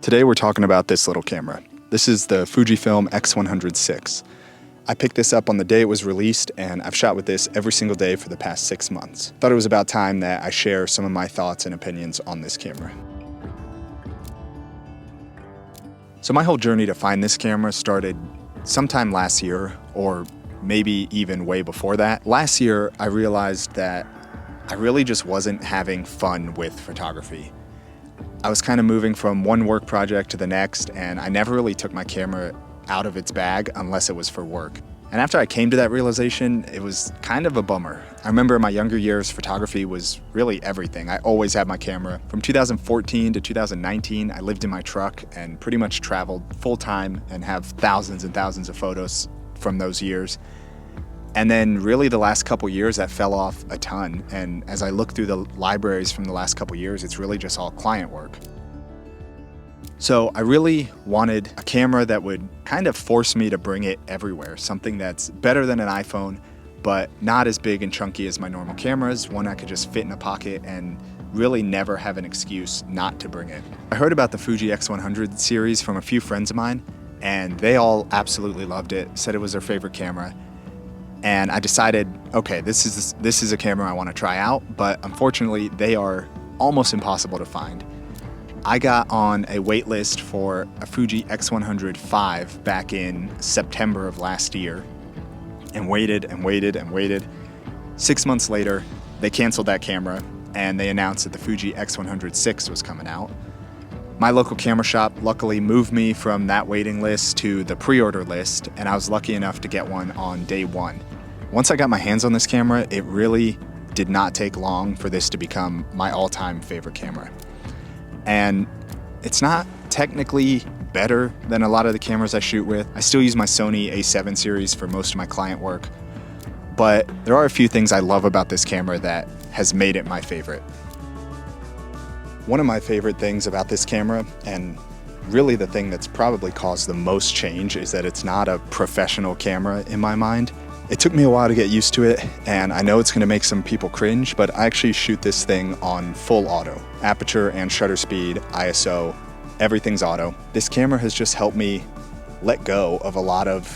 Today we're talking about this little camera. This is the Fujifilm X100vi. I picked this up on the day it was released, and I've shot with this every single day for the past 6 months. Thought it was about time that I share some of my thoughts and opinions on this camera. So my whole journey to find this camera started sometime last year, or maybe even way before that. Last year, I realized that I really just wasn't having fun with photography. I was kind of moving from one work project to the next, and I never really took my camera out of its bag unless it was for work. And after I came to that realization, it was kind of a bummer. I remember in my younger years, photography was really everything. I always had my camera. From 2014 to 2019, I lived in my truck and pretty much traveled full time and have thousands and thousands of photos from those years. And then really the last couple years that fell off a ton. And as I look through the libraries from the last couple years, it's really just all client work. So I really wanted a camera that would kind of force me to bring it everywhere. Something that's better than an iPhone, but not as big and chunky as my normal cameras. One I could just fit in a pocket and really never have an excuse not to bring it. I heard about the Fuji X100 series from a few friends of mine, and they all absolutely loved it, said it was their favorite camera. And I decided, okay, this is a camera I want to try out, but unfortunately they are almost impossible to find. I got on a wait list for a Fuji x100vi back in September of last year and waited and waited and waited. 6 months later, they canceled that camera and they announced that the Fuji X100vi was coming out. My local camera shop luckily moved me from that waiting list to the pre-order list, and I was lucky enough to get one on day one. Once I got my hands on this camera, it really did not take long for this to become my all-time favorite camera. And it's not technically better than a lot of the cameras I shoot with. I still use my Sony A7 series for most of my client work, but there are a few things I love about this camera that has made it my favorite. One of my favorite things about this camera, and really the thing that's probably caused the most change, is that it's not a professional camera in my mind. It took me a while to get used to it, and I know it's going to make some people cringe, but I actually shoot this thing on full auto. Aperture and shutter speed, ISO, everything's auto. This camera has just helped me let go of a lot of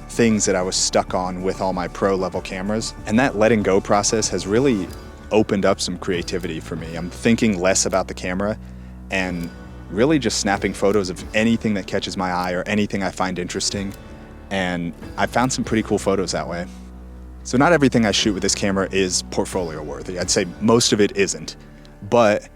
things that I was stuck on with all my pro level cameras, and that letting go process has really opened up some creativity for me. I'm thinking less about the camera and really just snapping photos of anything that catches my eye or anything I find interesting. And I found some pretty cool photos that way. So not everything I shoot with this camera is portfolio worthy. I'd say most of it isn't, but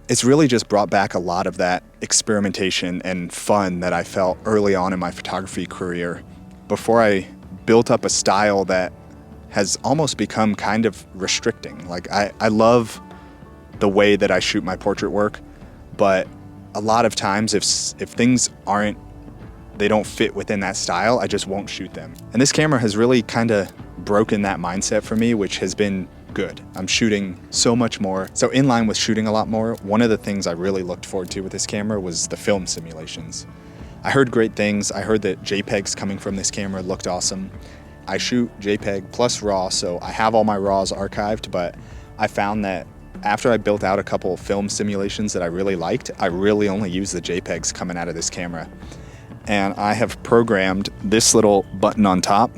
it's really just brought back a lot of that experimentation and fun that I felt early on in my photography career before I built up a style that has almost become kind of restricting. Like I love the way that I shoot my portrait work, but a lot of times if things they don't fit within that style, I just won't shoot them. And this camera has really kind of broken that mindset for me, which has been good. I'm shooting so much more. So in line with shooting a lot more, one of the things I really looked forward to with this camera was the film simulations. I heard great things. I heard that JPEGs coming from this camera looked awesome. I shoot JPEG plus RAW, so I have all my RAWs archived, but I found that after I built out a couple of film simulations that I really liked, I really only use the JPEGs coming out of this camera. And I have programmed this little button on top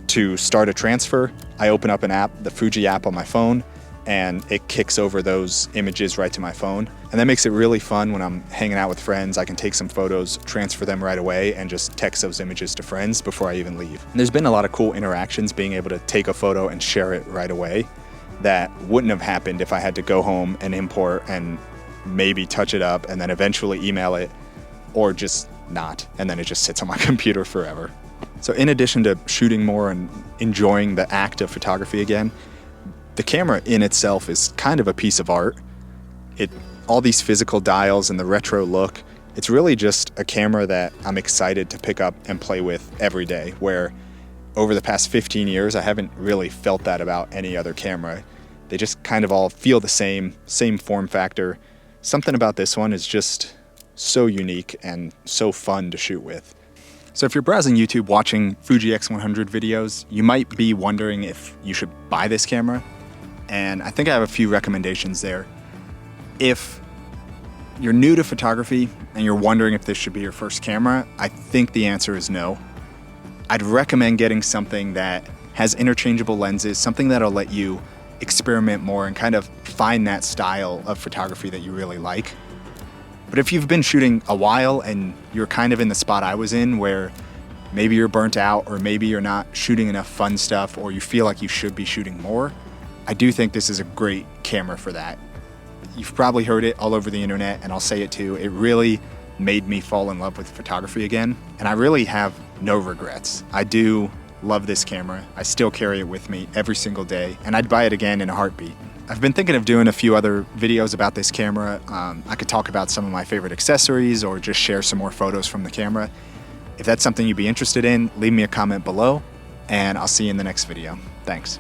to start a transfer. I open up an app, the Fuji app on my phone, and it kicks over those images right to my phone. And that makes it really fun when I'm hanging out with friends. I can take some photos, transfer them right away, and just text those images to friends before I even leave. And there's been a lot of cool interactions being able to take a photo and share it right away that wouldn't have happened if I had to go home and import and maybe touch it up and then eventually email it, or just not, and then it just sits on my computer forever. So in addition to shooting more and enjoying the act of photography again, the camera in itself is kind of a piece of art. All these physical dials and the retro look, it's really just a camera that I'm excited to pick up and play with every day, where over the past 15 years, I haven't really felt that about any other camera. They just kind of all feel the same form factor. Something about this one is just so unique and so fun to shoot with. So if you're browsing YouTube watching Fuji X100 videos, you might be wondering if you should buy this camera. And I think I have a few recommendations there. If you're new to photography and you're wondering if this should be your first camera, I think the answer is no. I'd recommend getting something that has interchangeable lenses, something that'll let you experiment more and kind of find that style of photography that you really like. But if you've been shooting a while and you're kind of in the spot I was in where maybe you're burnt out or maybe you're not shooting enough fun stuff or you feel like you should be shooting more, I do think this is a great camera for that. You've probably heard it all over the internet, and I'll say it too. It really made me fall in love with photography again, and I really have no regrets. I do love this camera. I still carry it with me every single day, and I'd buy it again in a heartbeat. I've been thinking of doing a few other videos about this camera. I could talk about some of my favorite accessories or just share some more photos from the camera. If that's something you'd be interested in, leave me a comment below, and I'll see you in the next video. Thanks.